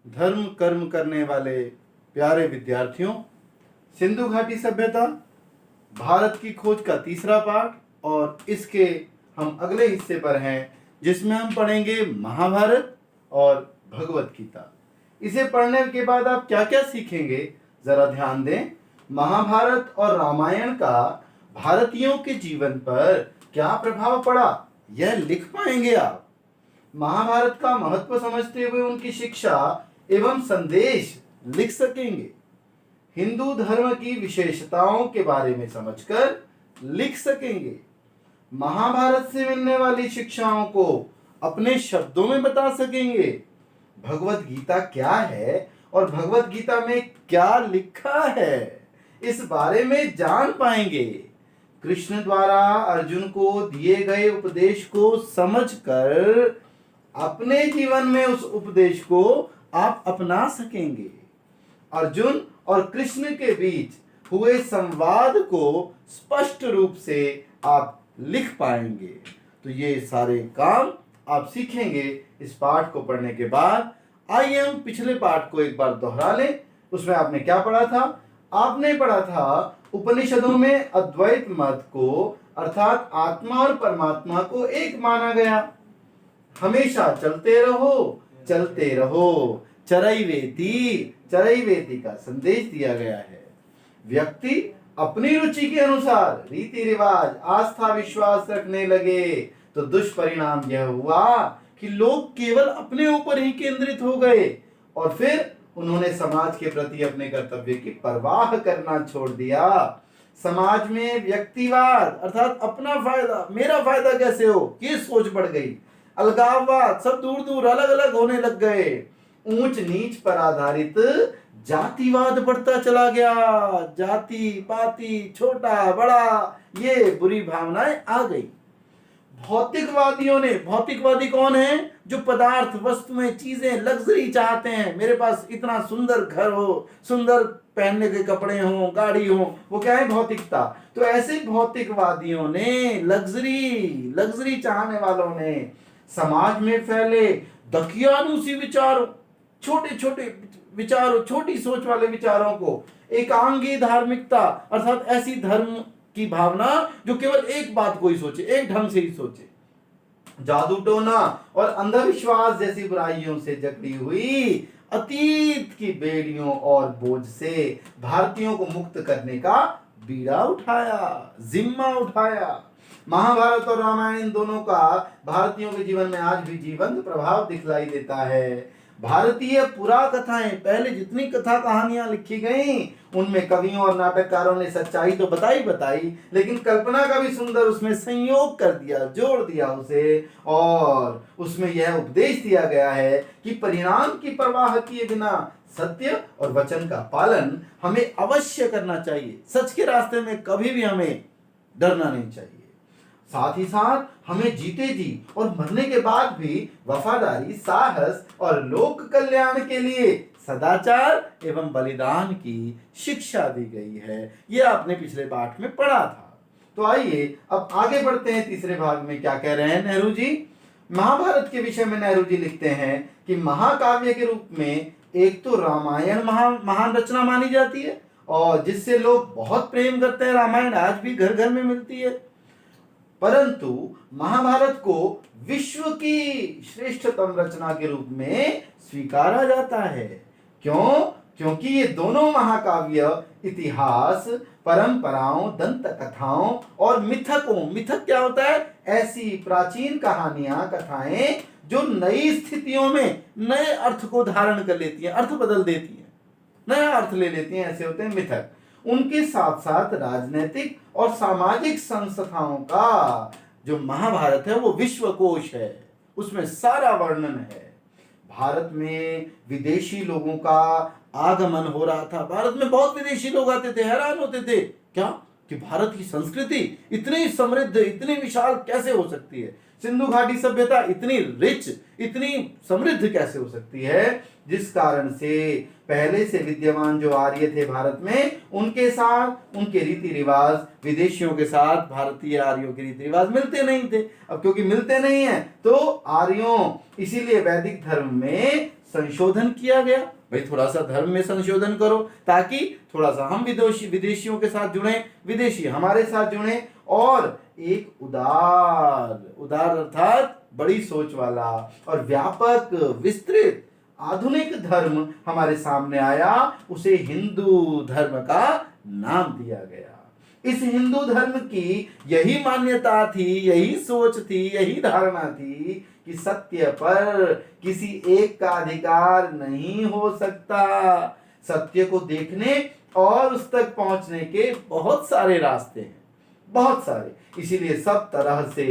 धर्म कर्म करने वाले प्यारे विद्यार्थियों, सिंधु घाटी सभ्यता भारत की खोज का तीसरा पाठ और इसके हम अगले हिस्से पर हैं जिसमें हम पढ़ेंगे महाभारत और भगवत गीता। इसे पढ़ने के बाद आप क्या क्या सीखेंगे जरा ध्यान दें। महाभारत और रामायण का भारतीयों के जीवन पर क्या प्रभाव पड़ा यह लिख पाएंगे आप। महाभारत का महत्व समझते हुए उनकी शिक्षा एवं संदेश लिख सकेंगे। हिंदू धर्म की विशेषताओं के बारे में समझकर लिख सकेंगे। महाभारत से मिलने वाली शिक्षाओं को अपने शब्दों में बता सकेंगे। भगवत गीता क्या है और भगवत गीता में क्या लिखा है इस बारे में जान पाएंगे। कृष्ण द्वारा अर्जुन को दिए गए उपदेश को समझकर अपने जीवन में उस उपदेश को आप अपना सकेंगे। अर्जुन और कृष्ण के बीच हुए संवाद को स्पष्ट रूप से आप लिख पाएंगे। तो ये सारे काम आप सीखेंगे इस पाठ को पढ़ने के बाद। आइए हम पिछले पाठ को एक बार दोहरा लें। उसमें आपने क्या पढ़ा था? आपने पढ़ा था उपनिषदों में अद्वैत मत को अर्थात आत्मा और परमात्मा को एक माना गया। हमेशा चलते रहो चरैवेति का संदेश दिया गया है। व्यक्ति अपनी रुचि के अनुसार रीति रिवाज आस्था विश्वास रखने लगे तो दुष्परिणाम यह हुआ कि लोग केवल अपने ऊपर ही केंद्रित हो गए और फिर उन्होंने समाज के प्रति अपने कर्तव्य की परवाह करना छोड़ दिया। समाज में व्यक्तिवाद अर्थात अपना फायदा मेरा फायदा कैसे हो ये सोच बढ़ गई। अलगाववाद सब दूर दूर अलग अलग होने लग गए। ऊंच नीच पर आधारित जातिवाद बढ़ता चला गया। जाति पाति छोटा बड़ा ये बुरी भावनाएं आ गई। भौतिकवादी कौन है? जो पदार्थ वस्तुएं चीजें लग्जरी चाहते हैं। मेरे पास इतना सुंदर घर हो, सुंदर पहनने के कपड़े हो, गाड़ी हो, वो क्या है? भौतिकता। तो ऐसे भौतिकवादियों ने लग्जरी चाहने वालों ने समाज में फैले दकियानुसी विचारों छोटे विचारों छोटी सोच वाले विचारों को एकांगी धार्मिकता अर्थात ऐसी धर्म की भावना जो केवल एक बात को ही सोचे, एक ढंग से ही सोचे, जादू टोना और अंधविश्वास जैसी बुराइयों से जकड़ी हुई अतीत की बेड़ियों और बोझ से भारतीयों को मुक्त करने का बीड़ा उठाया, जिम्मा उठाया। महाभारत और रामायण इन दोनों का भारतीयों के जीवन में आज भी जीवंत प्रभाव दिखलाई देता है। भारतीय पुरा कथाएं पहले जितनी कथा कहानियां लिखी गईं उनमें कवियों और नाटककारों ने सच्चाई तो बताई लेकिन कल्पना का भी सुंदर उसमें संयोग कर दिया, जोड़ दिया उसे। और उसमें यह उपदेश दिया गया है कि परिणाम की परवाह किए बिना सत्य और वचन का पालन हमें अवश्य करना चाहिए। सच के रास्ते में कभी भी हमें डरना नहीं चाहिए। साथ ही साथ हमें जीते जी और मरने के बाद भी वफादारी, साहस और लोक कल्याण के लिए सदाचार एवं बलिदान की शिक्षा दी गई है। यह आपने पिछले पाठ में पढ़ा था। तो आइए अब आगे बढ़ते हैं। तीसरे भाग में क्या कह रहे हैं नेहरू जी? महाभारत के विषय में नेहरू जी लिखते हैं कि महाकाव्य के रूप में एक तो रामायण महान रचना मानी जाती है और जिससे लोग बहुत प्रेम करते हैं। रामायण आज भी घर घर में मिलती है। परंतु महाभारत को विश्व की श्रेष्ठतम रचना के रूप में स्वीकारा जाता है। क्यों? क्योंकि ये दोनों महाकाव्य इतिहास, परंपराओं, दंत कथाओं और मिथक क्या होता है? ऐसी प्राचीन कहानियां, कथाएं जो नई स्थितियों में नए अर्थ को धारण कर लेती हैं, अर्थ बदल देती हैं, नया अर्थ ले लेती हैं, ऐसे होते हैं मिथक। उनके साथ साथ राजनीतिक और सामाजिक संस्थाओं का जो महाभारत है वो विश्वकोश है, उसमें सारा वर्णन है। भारत में विदेशी लोगों का आगमन हो रहा था। भारत में बहुत विदेशी लोग आते थे, हैरान होते थे क्या कि भारत की संस्कृति इतनी समृद्ध, इतनी विशाल कैसे हो सकती है? सिंधु घाटी सभ्यता इतनी रिच, इतनी समृद्ध कैसे हो सकती है? जिस कारण से पहले से विद्यमान जो आर्य थे भारत में, उनके साथ उनके रीति रिवाज विदेशियों के साथ भारतीय आर्यों के रीति रिवाज मिलते नहीं थे। अब क्योंकि मिलते नहीं है तो आर्यों, इसीलिए वैदिक धर्म में संशोधन किया गया। भाई थोड़ा सा धर्म में संशोधन करो ताकि थोड़ा सा हम विदेशियों के साथ जुड़े, विदेशी हमारे साथ जुड़े, और एक उदार अर्थात बड़ी सोच वाला और व्यापक विस्तृत आधुनिक धर्म हमारे सामने आया। उसे हिंदू धर्म का नाम दिया गया। इस हिंदू धर्म की यही मान्यता थी, यही सोच थी, यही धारणा थी कि सत्य पर किसी एक का अधिकार नहीं हो सकता। सत्य को देखने और उस तक पहुंचने के बहुत सारे रास्ते हैं, बहुत सारे। इसीलिए सब तरह से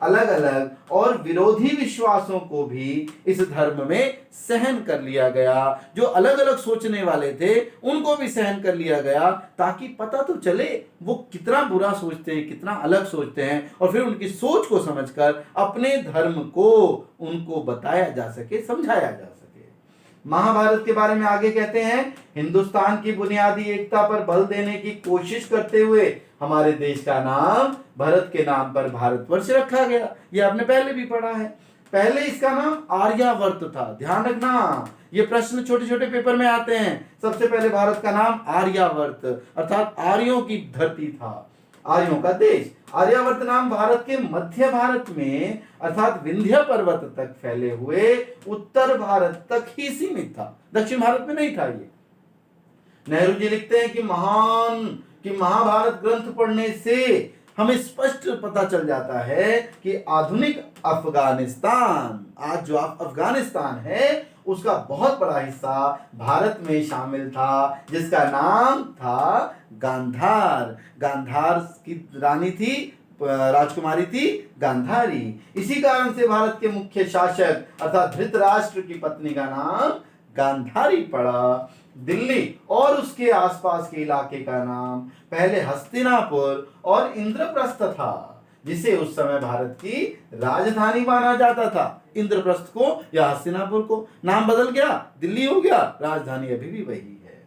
अलग अलग और विरोधी विश्वासों को भी इस धर्म में सहन कर लिया गया। जो अलग अलग सोचने वाले थे उनको भी सहन कर लिया गया, ताकि पता तो चले वो कितना बुरा सोचते हैं, कितना अलग सोचते हैं, और फिर उनकी सोच को समझकर अपने धर्म को उनको बताया जा सके, समझाया जा सके। महाभारत के बारे में आगे कहते हैं, हिंदुस्तान की बुनियादी एकता पर बल देने की कोशिश करते हुए हमारे देश का नाम भरत के नाम पर भारतवर्ष रखा गया। ये आपने पहले भी पढ़ा है। पहले इसका नाम आर्यावर्त था। ध्यान रखना, ये प्रश्न छोटे छोटे पेपर में आते हैं। सबसे पहले भारत का नाम आर्यावर्त अर्थात आर्यों की धरती था, आर्यों का देश। आर्यावर्त नाम भारत के मध्य भारत में अर्थात विंध्य पर्वत तक फैले हुए उत्तर भारत तक ही सीमित था, दक्षिण भारत में नहीं था ये। नेहरू जी लिखते हैं कि महाभारत ग्रंथ पढ़ने से हमें स्पष्ट पता चल जाता है कि आधुनिक अफगानिस्तान, आज जो अफगानिस्तान है, उसका बहुत बड़ा हिस्सा भारत में शामिल था, जिसका नाम था गांधार। गांधार की रानी थी, राजकुमारी थी गांधारी। इसी कारण से भारत के मुख्य शासक अर्थात धृतराष्ट्र की पत्नी का नाम गांधारी पड़ा। दिल्ली और उसके आसपास के इलाके का नाम पहले हस्तिनापुर और इंद्रप्रस्थ था, जिसे उस समय भारत की राजधानी माना जाता था। इंद्रप्रस्थ को या हस्तिनापुर को नाम बदल गया, दिल्ली हो गया, राजधानी अभी भी वही है।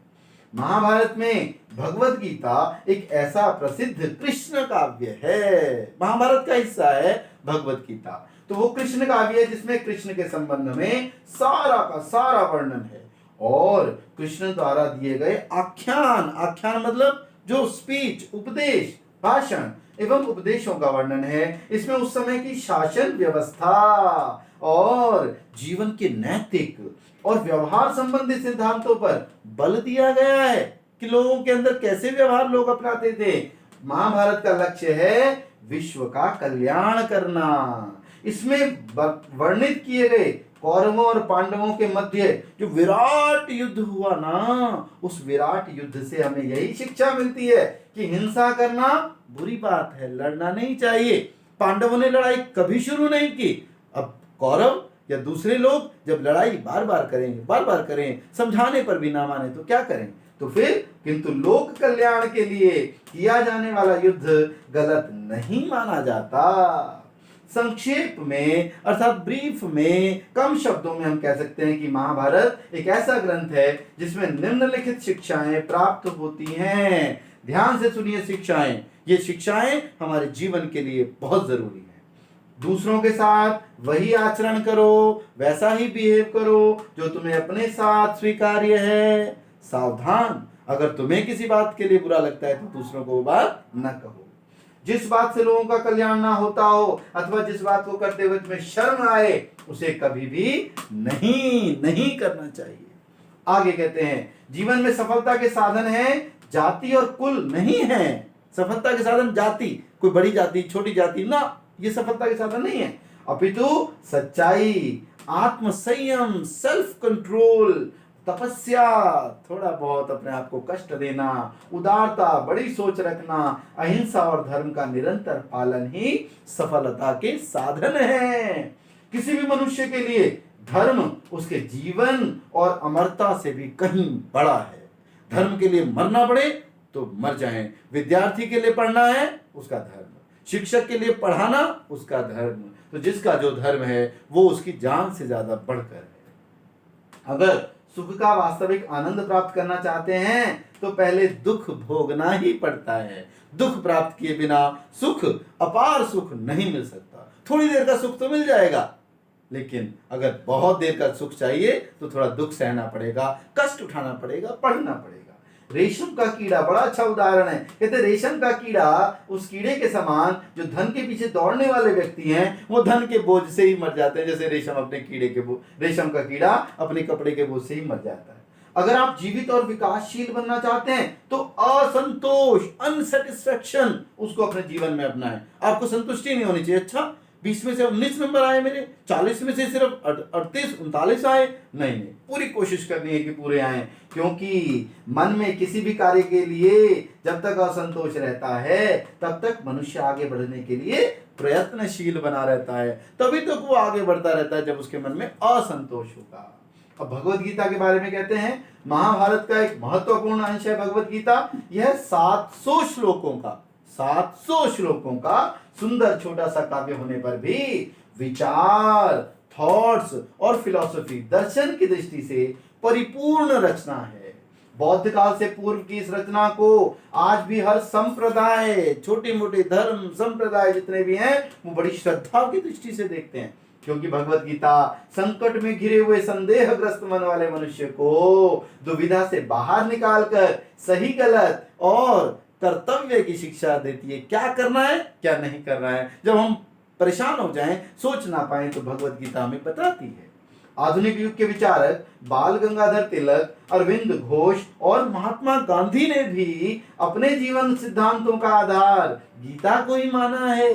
महाभारत में भगवत गीता एक ऐसा प्रसिद्ध कृष्ण काव्य है, महाभारत का हिस्सा है भगवत गीता। तो वो कृष्ण काव्य है जिसमें कृष्ण के संबंध में सारा का सारा वर्णन है, और कृष्ण द्वारा दिए गए आख्यान मतलब जो स्पीच, उपदेश, भाषण एवं उपदेशों का वर्णन है। इसमें उस समय की शासन व्यवस्था और जीवन के नैतिक और व्यवहार संबंधी सिद्धांतों पर बल दिया गया है कि लोगों के अंदर कैसे व्यवहार लोग अपनाते थे। महाभारत का लक्ष्य है विश्व का कल्याण करना। इसमें वर्णित किए गए कौरवों और पांडवों के मध्य जो विराट युद्ध हुआ ना, उस विराट युद्ध से हमें यही शिक्षा मिलती है कि हिंसा करना बुरी बात है, लड़ना नहीं चाहिए। पांडवों ने लड़ाई कभी शुरू नहीं की। अब कौरव या दूसरे लोग जब लड़ाई बार बार करें, समझाने पर भी ना माने तो क्या करें? तो फिर किंतु लोक कल्याण के लिए किया जाने वाला युद्ध गलत नहीं माना जाता। संक्षेप में अर्थात ब्रीफ में, कम शब्दों में हम कह सकते हैं कि महाभारत एक ऐसा ग्रंथ है जिसमें निम्नलिखित शिक्षाएं प्राप्त होती हैं। ध्यान से सुनिए शिक्षाएं। ये शिक्षाएं हमारे जीवन के लिए बहुत जरूरी है। दूसरों के साथ वही आचरण करो, वैसा ही बिहेव करो जो तुम्हें अपने साथ स्वीकार्य है। सावधान, अगर तुम्हें किसी बात के लिए बुरा लगता है तो दूसरों को वो बात न कहो। जिस बात से लोगों का कल्याण ना होता हो अथवा जिस बात को करते हुए तुम्हें शर्म आए, उसे कभी भी नहीं करना चाहिए। आगे कहते हैं, जीवन में सफलता के साधन है, जाति और कुल नहीं है। सफलता के साधन जाति, कोई बड़ी जाति, छोटी जाति ना, ये सफलता के साधन नहीं है। अपितु सच्चाई, आत्म संयम, सेल्फ कंट्रोल, तपस्या, थोड़ा बहुत अपने आप को कष्ट देना, उदारता, बड़ी सोच रखना, अहिंसा और धर्म का निरंतर पालन ही सफलता के साधन है। किसी भी मनुष्य के लिए धर्म उसके जीवन और अमरता से भी कहीं बड़ा है। धर्म के लिए मरना पड़े तो मर जाएं। विद्यार्थी के लिए पढ़ना है, उसका धर्म। शिक्षक के लिए पढ़ाना, उसका धर्म। तो जिसका जो धर्म है वो उसकी जान से ज्यादा बढ़कर है। अगर सुख का वास्तविक आनंद प्राप्त करना चाहते हैं तो पहले दुख भोगना ही पड़ता है। दुख प्राप्त किए बिना सुख, अपार सुख नहीं मिल सकता। थोड़ी देर का सुख तो मिल जाएगा, लेकिन अगर बहुत देर का सुख चाहिए तो थोड़ा दुख सहना पड़ेगा, कष्ट उठाना पड़ेगा, पढ़ना पड़ेगा। रेशम का कीड़ा बड़ा अच्छा उदाहरण है। कहते रेशम का कीड़ा उस कीड़े के समान, जो धन के पीछे दौड़ने वाले व्यक्ति हैं वो धन के बोझ से ही मर जाते हैं, जैसे रेशम का कीड़ा अपने कपड़े के बोझ से ही मर जाता है। अगर आप जीवित और विकासशील बनना चाहते हैं तो असंतोष, अनसेटिस्फैक्शन, उसको अपने जीवन में अपनाएं। आपको संतुष्टि नहीं होनी चाहिए। अच्छा 20 में से 19 नंबर आए मेरे, 40 में से सिर्फ 38 39 आए, नहीं, पूरी कोशिश करनी है कि पूरे आए। क्योंकि मन में किसी भी कार्य के लिए जब तक असंतोष रहता है तब तक मनुष्य आगे बढ़ने के लिए प्रयत्नशील बना रहता है, तभी तो वो आगे बढ़ता रहता है जब उसके मन में असंतोष होगा। अब भगवत गीता के बारे में कहते हैं, महाभारत का एक महत्वपूर्ण अंश है भगवत गीता। यह 700 श्लोकों का सुंदर छोटा सा काव्य होने पर भी विचार, थॉट्स और फिलॉसफी, दर्शन की दृष्टि से परिपूर्ण रचना है। बौद्ध काल से पूर्व की इस रचना को आज भी हर संप्रदाय, छोटे मोटे धर्म संप्रदाय जितने भी हैं, वो बड़ी श्रद्धा की दृष्टि से देखते हैं। क्योंकि भगवत गीता संकट में घिरे हुए संदेहग्रस्त मन वाले मनुष्य को दुविधा से बाहर निकालकर सही गलत और कर्तव्य की शिक्षा देती है। क्या करना है, क्या नहीं करना है। जब हम परेशान हो जाएं, सोच ना पाए, तो भगवत गीता हमें बताती है। आधुनिक युग के विचारक बाल गंगाधर तिलक, अरविंद घोष और महात्मा गांधी ने भी अपने जीवन सिद्धांतों का आधार गीता को ही माना है।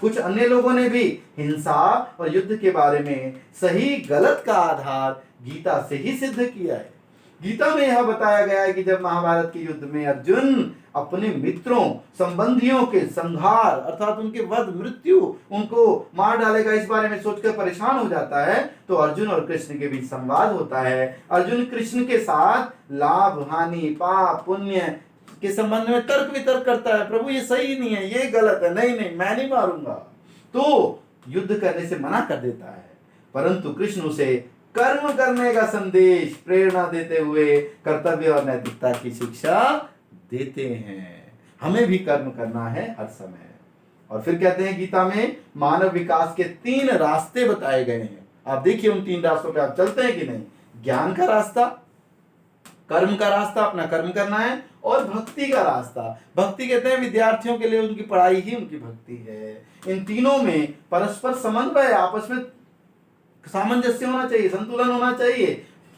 कुछ अन्य लोगों ने भी हिंसा और युद्ध के बारे में सही गलत का आधार गीता से ही सिद्ध किया है। गीता में यह बताया गया है कि जब महाभारत के युद्ध में अर्जुन अपने मित्रों, संबंधियों के संहार अर्थात उनके वध, मृत्यु, उनको मार डालेगा, इस बारे में सोचकर परेशान हो जाता है, तो अर्जुन और कृष्ण के बीच संवाद होता है। अर्जुन कृष्ण के साथ लाभ, हानि, पाप, पुण्य के संबंध में तर्क वितर्क करता है। प्रभु ये सही नहीं है, ये गलत है, नहीं मैं नहीं मारूंगा, तो युद्ध करने से मना कर देता है। परंतु कृष्ण उसे कर्म करने का संदेश, प्रेरणा देते हुए कर्तव्य और नैतिकता की शिक्षा देते हैं। हमें भी कर्म करना है हर समय। और फिर कहते हैं गीता में मानव विकास के 3 रास्ते बताए गए हैं। आप देखिए उन 3 रास्तों पे आप चलते हैं कि नहीं। ज्ञान का रास्ता, कर्म का रास्ता, अपना कर्म करना है, और भक्ति का रास्ता। भक्ति कहते हैं विद्यार्थियों के लिए उनकी पढ़ाई ही उनकी भक्ति है। इन तीनों में परस्पर समन्वय, आपस में सामंजस्य होना चाहिए, संतुलन होना चाहिए,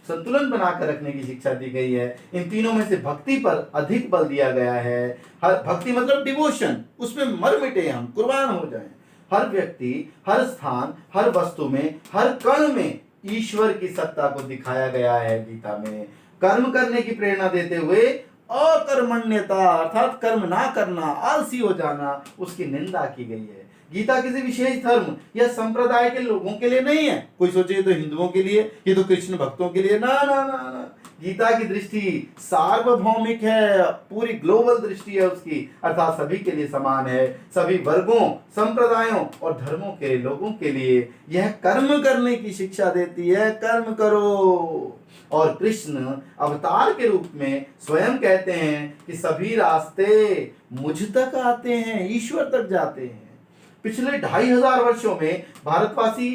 संतुलन बनाकर रखने की शिक्षा दी गई है। इन तीनों में से भक्ति पर अधिक बल दिया गया है। भक्ति मतलब डिवोशन, उसमें मर मिटे हम, कुर्बान हो जाएं। हर व्यक्ति, हर स्थान, हर वस्तु में, हर कण में ईश्वर की सत्ता को दिखाया गया है गीता में। कर्म करने की प्रेरणा देते हुए अकर्मण्यता अर्थात कर्म ना करना, आलसी हो जाना, उसकी निंदा की गई है। गीता किसी विशेष धर्म या संप्रदाय के लोगों के लिए नहीं है। कोई सोचे ये तो हिंदुओं के लिए, ये तो कृष्ण भक्तों के लिए, ना ना ना ना। गीता की दृष्टि सार्वभौमिक है, पूरी ग्लोबल दृष्टि है उसकी, अर्थात सभी के लिए समान है। सभी वर्गों, संप्रदायों और धर्मों के लोगों के लिए यह कर्म करने की शिक्षा देती है। कर्म करो। और कृष्ण अवतार के रूप में स्वयं कहते हैं कि सभी रास्ते मुझ तक आते हैं, ईश्वर तक जाते हैं। पिछले 2500 वर्षों में भारतवासी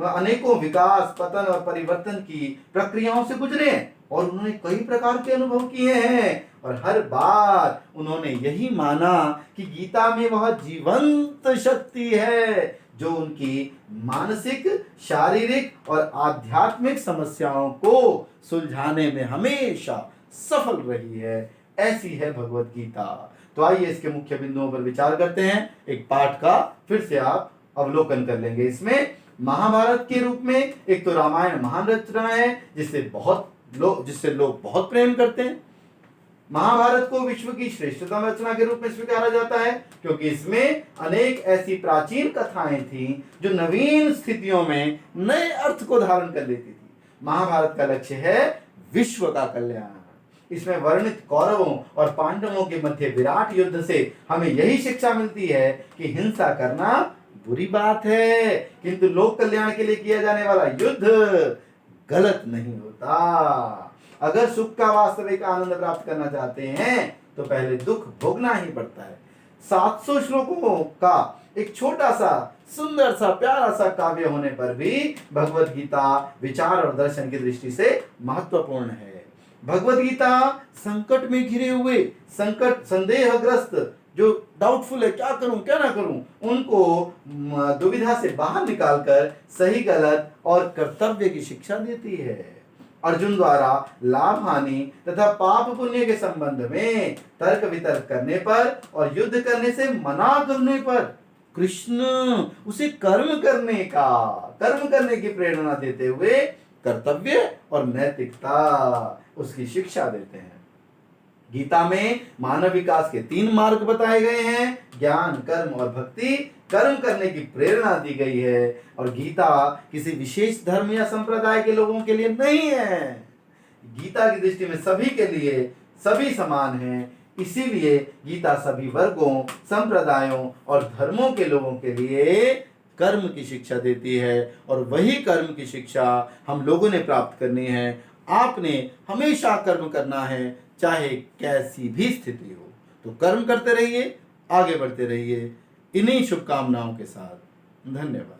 अनेकों विकास, पतन और परिवर्तन की प्रक्रियाओं से गुजरे हैं और उन्होंने कई प्रकार के अनुभव किए हैं। और हर बार उन्होंने यही माना कि गीता में वह जीवंत शक्ति है जो उनकी मानसिक, शारीरिक और आध्यात्मिक समस्याओं को सुलझाने में हमेशा सफल रही है। ऐसी है भगवत गीता। तो आइए इसके मुख्य बिंदुओं पर विचार करते हैं। एक पाठ का फिर से आप अवलोकन कर लेंगे। इसमें महाभारत के रूप में एक तो रामायण महान रचना है जिससे लोग बहुत प्रेम करते हैं। महाभारत को विश्व की श्रेष्ठतम रचना के रूप में स्वीकारा जाता है क्योंकि इसमें अनेक ऐसी प्राचीन कथाएं थीं जो नवीन स्थितियों में नए अर्थ को धारण कर लेती थी। महाभारत का लक्ष्य है विश्व का कल्याण। इसमें वर्णित कौरवों और पांडवों के मध्य विराट युद्ध से हमें यही शिक्षा मिलती है कि हिंसा करना बुरी बात है, किंतु लोक कल्याण के लिए किया जाने वाला युद्ध गलत नहीं होता। अगर सुख का वास्तविक आनंद प्राप्त करना चाहते हैं तो पहले दुख भोगना ही पड़ता है। 700 श्लोकों का एक छोटा सा सुंदर सा प्यारा सा काव्य होने पर भी भगवत गीता विचार और दर्शन की दृष्टि से महत्वपूर्ण है। भगवत गीता संकट में घिरे हुए, संकट संदेहग्रस्त, जो डाउटफुल है क्या करूं क्या ना करूं, उनको दुविधा से बाहर निकालकर सही गलत और कर्तव्य की शिक्षा देती है। अर्जुन द्वारा लाभ हानि तथा पाप पुण्य के संबंध में तर्क वितर्क करने पर और युद्ध करने से मना करने पर कृष्ण उसे कर्म करने की प्रेरणा देते हुए कर्तव्य और नैतिकता उसकी शिक्षा देते हैं। गीता में मानव विकास के 3 मार्ग बताए गए हैं, ज्ञान, कर्म और भक्ति। कर्म करने की प्रेरणा दी गई है और गीता किसी विशेष धर्म या संप्रदाय के लोगों के लिए नहीं है। गीता की दृष्टि में सभी के लिए सभी समान हैं, इसीलिए गीता सभी वर्गों, संप्रदायों और धर्मों के लोगों के लिए कर्म की शिक्षा देती है और वही कर्म की शिक्षा हम लोगों ने प्राप्त करनी है। आपने हमेशा कर्म करना है, चाहे कैसी भी स्थिति हो। तो कर्म करते रहिए, आगे बढ़ते रहिए। इन्हीं शुभकामनाओं के साथ धन्यवाद।